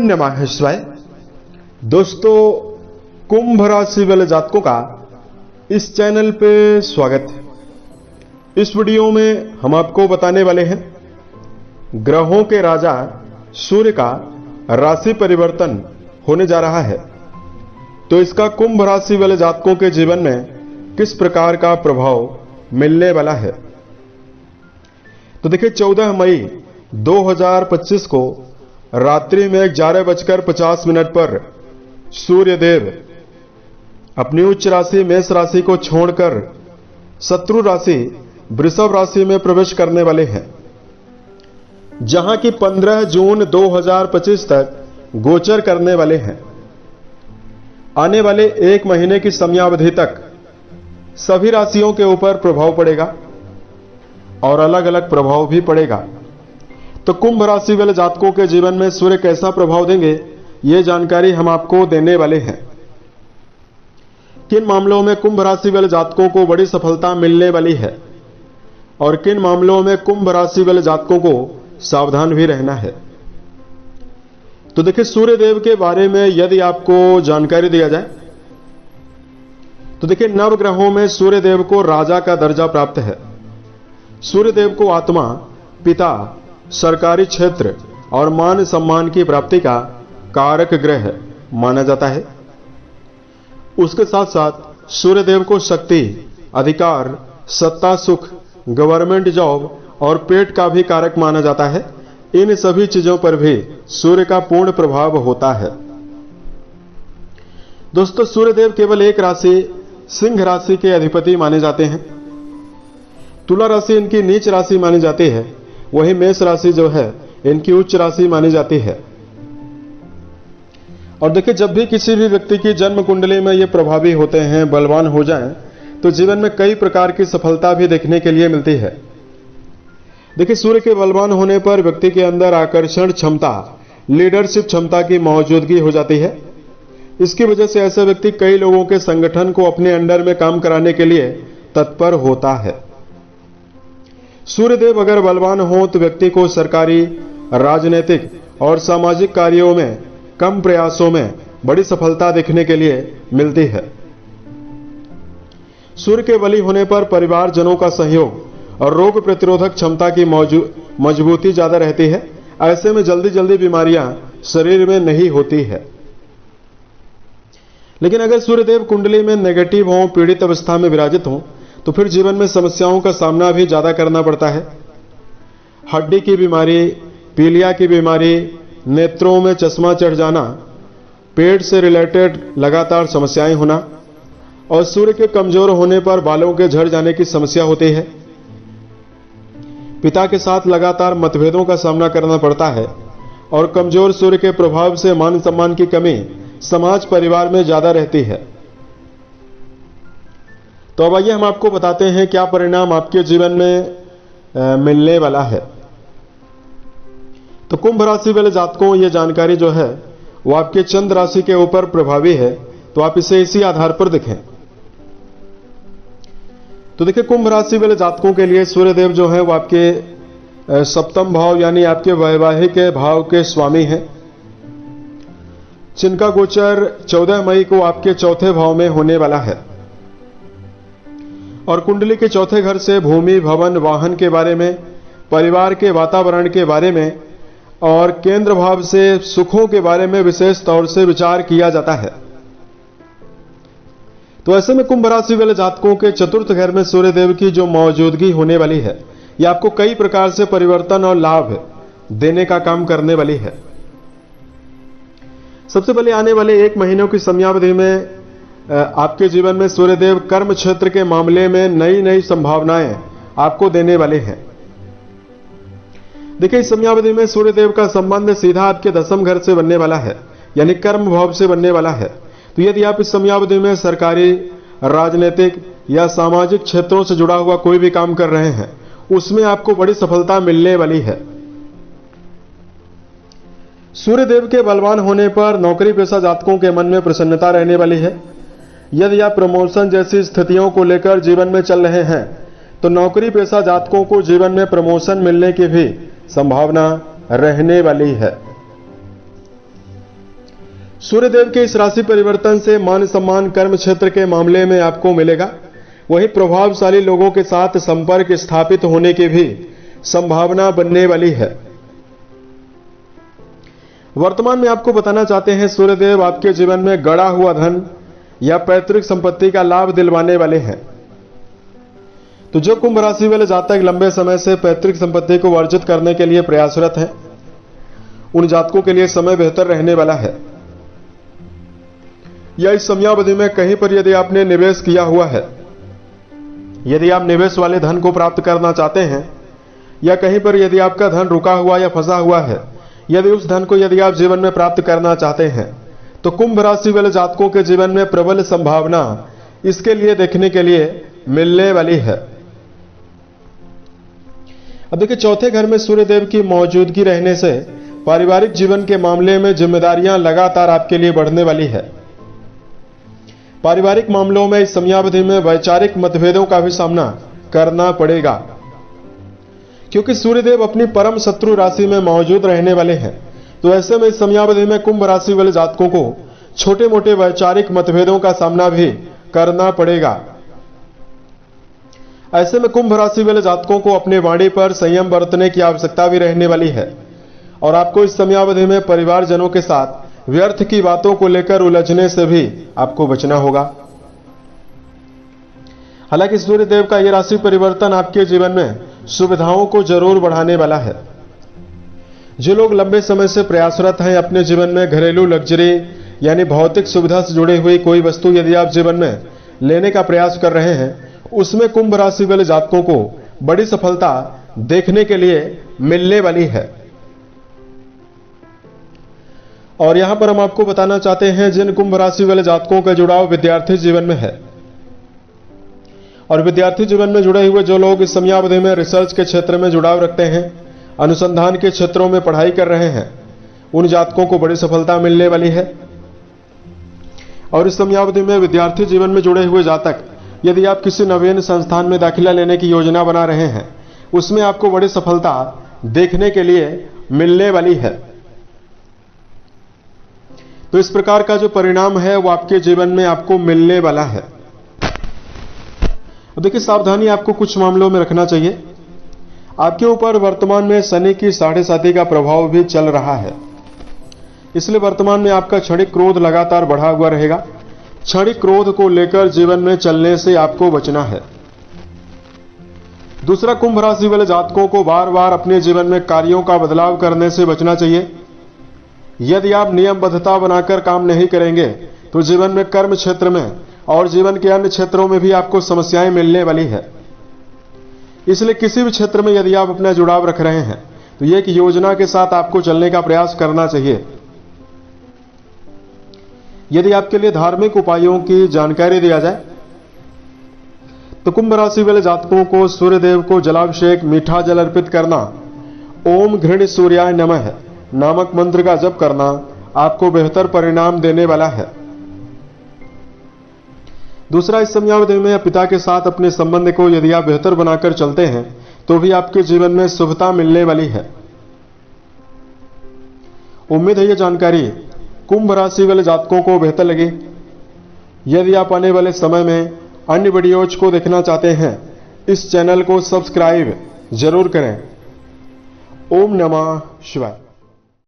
नमः शिवाय। दोस्तों, कुंभ राशि वाले जातकों का इस चैनल पे स्वागत है। इस वीडियो में हम आपको बताने वाले हैं ग्रहों के राजा सूर्य का राशि परिवर्तन होने जा रहा है, तो इसका कुंभ राशि वाले जातकों के जीवन में किस प्रकार का प्रभाव मिलने वाला है। तो देखिए, 14 मई 2025 को रात्रि में 11:50 पर सूर्य देव अपनी उच्च राशि मेष राशि को छोड़कर शत्रु राशि वृषभ राशि में प्रवेश करने वाले हैं, जहां की 15 जून 2025 तक गोचर करने वाले हैं। आने वाले एक महीने की समयावधि तक सभी राशियों के ऊपर प्रभाव पड़ेगा और अलग अलग प्रभाव भी पड़ेगा। तो कुंभ राशि वाले जातकों के जीवन में सूर्य कैसा प्रभाव देंगे, ये जानकारी हम आपको देने वाले हैं। किन मामलों में कुंभ राशि वाले जातकों को बड़ी सफलता मिलने वाली है और किन मामलों में कुंभ राशि वाले जातकों को सावधान भी रहना है। तो देखिए, सूर्य देव के बारे में यदि आपको जानकारी दिया जाए तो देखिए, नवग्रहों में सूर्य देव को राजा का दर्जा प्राप्त है। सूर्य देव को आत्मा, पिता, सरकारी क्षेत्र और मान सम्मान की प्राप्ति का कारक ग्रह माना जाता है। उसके साथ साथ सूर्य देव को शक्ति, अधिकार, सत्ता, सुख, गवर्नमेंट जॉब और पेट का भी कारक माना जाता है। इन सभी चीजों पर भी सूर्य का पूर्ण प्रभाव होता है। दोस्तों, सूर्य देव केवल एक राशि सिंह राशि के अधिपति माने जाते हैं। तुला राशि इनकी नीच राशि मानी जाती है, वही मेष राशि जो है इनकी उच्च राशि मानी जाती है। और देखिए, जब भी किसी भी व्यक्ति की जन्म कुंडली में ये प्रभावी होते हैं, बलवान हो जाएं, तो जीवन में कई प्रकार की सफलता भी देखने के लिए मिलती है। देखिए, सूर्य के बलवान होने पर व्यक्ति के अंदर आकर्षण क्षमता, लीडरशिप क्षमता की मौजूदगी हो जाती है। इसकी वजह से ऐसा व्यक्ति कई लोगों के संगठन को अपने अंडर में काम कराने के लिए तत्पर होता है। सूर्यदेव अगर बलवान हो तो व्यक्ति को सरकारी, राजनीतिक और सामाजिक कार्यों में कम प्रयासों में बड़ी सफलता देखने के लिए मिलती है। सूर्य के बली होने पर परिवारजनों का सहयोग और रोग प्रतिरोधक क्षमता की मजबूती ज्यादा रहती है। ऐसे में जल्दी जल्दी बीमारियां शरीर में नहीं होती है। लेकिन अगर सूर्यदेव कुंडली में नेगेटिव हो, पीड़ित अवस्था में विराजित हो, तो फिर जीवन में समस्याओं का सामना भी ज्यादा करना पड़ता है। हड्डी की बीमारी, पीलिया की बीमारी, नेत्रों में चश्मा चढ़ जाना, पेट से रिलेटेड लगातार समस्याएं होना और सूर्य के कमजोर होने पर बालों के झड़ जाने की समस्या होती है। पिता के साथ लगातार मतभेदों का सामना करना पड़ता है और कमजोर सूर्य के प्रभाव से मान सम्मान की कमी समाज परिवार में ज्यादा रहती है। तो अब आइए हम आपको बताते हैं क्या परिणाम आपके जीवन में मिलने वाला है। तो कुंभ राशि वाले जातकों, ये जानकारी जो है वो आपके चंद्र राशि के ऊपर प्रभावी है, तो आप इसे इसी आधार पर देखें। तो देखिए, कुंभ राशि वाले जातकों के लिए सूर्यदेव जो है वो आपके सप्तम भाव यानी आपके वैवाहिक भाव के स्वामी हैं, जिनका गोचर 14 मई को आपके चौथे भाव में होने वाला है। और कुंडली के चौथे घर से भूमि, भवन, वाहन के बारे में, परिवार के वातावरण के बारे में और केंद्र भाव से सुखों के बारे में विशेष तौर से विचार किया जाता है। तो ऐसे में कुंभ राशि वाले जातकों के चतुर्थ घर में सूर्यदेव की जो मौजूदगी होने वाली है, यह आपको कई प्रकार से परिवर्तन और लाभ देने का काम करने वाली है। सबसे पहले आने वाले एक महीनों की समयावधि में आपके जीवन में सूर्यदेव कर्म क्षेत्र के मामले में नई नई संभावनाएं आपको देने वाले हैं। देखिए, इस समयावधि में सूर्यदेव का संबंध सीधा आपके दसम घर से बनने वाला है, यानी कर्म भाव से बनने वाला है। तो यदि आप इस समयावधि में सरकारी, राजनीतिक या सामाजिक क्षेत्रों से जुड़ा हुआ कोई भी काम कर रहे हैं, उसमें आपको बड़ी सफलता मिलने वाली है। सूर्यदेव के बलवान होने पर नौकरी पेशा जातकों के मन में प्रसन्नता रहने वाली है। यदि आप प्रमोशन जैसी स्थितियों को लेकर जीवन में चल रहे हैं, तो नौकरी पेशा जातकों को जीवन में प्रमोशन मिलने की भी संभावना रहने वाली है। सूर्यदेव के इस राशि परिवर्तन से मान सम्मान कर्म क्षेत्र के मामले में आपको मिलेगा। वहीं प्रभावशाली लोगों के साथ संपर्क स्थापित होने की भी संभावना बनने वाली है। वर्तमान में आपको बताना चाहते हैं सूर्यदेव आपके जीवन में गड़ा हुआ धन या पैतृक संपत्ति का लाभ दिलवाने वाले हैं। तो जो कुंभ राशि वाले जातक लंबे समय से पैतृक संपत्ति को अर्जित करने के लिए प्रयासरत हैं, उन जातकों के लिए समय बेहतर रहने वाला है। या इस समयावधि में कहीं पर यदि आपने निवेश किया हुआ है, यदि आप निवेश वाले धन को प्राप्त करना चाहते हैं, या कहीं पर यदि आपका धन रुका हुआ या फंसा हुआ है, यदि उस धन को यदि आप जीवन में प्राप्त करना चाहते हैं, तो कुंभ राशि वाले जातकों के जीवन में प्रबल संभावना इसके लिए देखने के लिए मिलने वाली है। अब देखिए, चौथे घर में सूर्यदेव की मौजूदगी रहने से पारिवारिक जीवन के मामले में जिम्मेदारियां लगातार आपके लिए बढ़ने वाली है। पारिवारिक मामलों में इस समयावधि में वैचारिक मतभेदों का भी सामना करना पड़ेगा, क्योंकि सूर्यदेव अपनी परम शत्रु राशि में मौजूद रहने वाले हैं। तो ऐसे में इस समयावधि में कुंभ राशि वाले जातकों को छोटे मोटे वैचारिक मतभेदों का सामना भी करना पड़ेगा। ऐसे में कुंभ राशि वाले जातकों को अपने वाणी पर संयम बरतने की आवश्यकता भी रहने वाली है, और आपको इस समयावधि में परिवारजनों के साथ व्यर्थ की बातों को लेकर उलझने से भी आपको बचना होगा। हालांकि सूर्यदेव का यह राशि परिवर्तन आपके जीवन में सुविधाओं को जरूर बढ़ाने वाला है। जो लोग लंबे समय से प्रयासरत हैं अपने जीवन में घरेलू लग्जरी यानी भौतिक सुविधा से जुड़ी हुई कोई वस्तु यदि आप जीवन में लेने का प्रयास कर रहे हैं, उसमें कुंभ राशि वाले जातकों को बड़ी सफलता देखने के लिए मिलने वाली है। और यहां पर हम आपको बताना चाहते हैं जिन कुंभ राशि वाले जातकों का जुड़ाव विद्यार्थी जीवन में है, और विद्यार्थी जीवन में जुड़े हुए जो लोग इस समयावधि में रिसर्च के क्षेत्र में जुड़ाव रखते हैं, अनुसंधान के क्षेत्रों में पढ़ाई कर रहे हैं, उन जातकों को बड़ी सफलता मिलने वाली है। और इस समयावधि में विद्यार्थी जीवन में जुड़े हुए जातक यदि आप किसी नवीन संस्थान में दाखिला लेने की योजना बना रहे हैं, उसमें आपको बड़ी सफलता देखने के लिए मिलने वाली है। तो इस प्रकार का जो परिणाम है वो आपके जीवन में आपको मिलने वाला है। देखिए, सावधानी आपको कुछ मामलों में रखना चाहिए। आपके ऊपर वर्तमान में शनि की 7.5 का प्रभाव भी चल रहा है, इसलिए वर्तमान में आपका क्षणिक क्रोध लगातार बढ़ा हुआ रहेगा। क्षणिक क्रोध को लेकर जीवन में चलने से आपको बचना है। दूसरा, कुंभ राशि वाले जातकों को बार बार अपने जीवन में कार्यों का बदलाव करने से बचना चाहिए। यदि आप नियमबद्धता बनाकर काम नहीं करेंगे तो जीवन में कर्म क्षेत्र में और जीवन के अन्य क्षेत्रों में भी आपको समस्याएं मिलने वाली है। इसलिए किसी भी क्षेत्र में यदि आप अपना जुड़ाव रख रहे हैं तो ये एक योजना के साथ आपको चलने का प्रयास करना चाहिए। यदि आपके लिए धार्मिक उपायों की जानकारी दिया जाए तो कुंभ राशि वाले जातकों को सूर्यदेव को जलाभिषेक, मीठा जल अर्पित करना, ओम घृण सूर्याय नमः नामक मंत्र का जप करना आपको बेहतर परिणाम देने वाला है। दूसरा, इस समयावधि में पिता के साथ अपने संबंध को यदि आप बेहतर बनाकर चलते हैं तो भी आपके जीवन में शुभता मिलने वाली है। उम्मीद है यह जानकारी कुंभ राशि वाले जातकों को बेहतर लगी। यदि आप आने वाले समय में अन्य वीडियोज को देखना चाहते हैं, इस चैनल को सब्सक्राइब जरूर करें। ओम नमः शिवाय।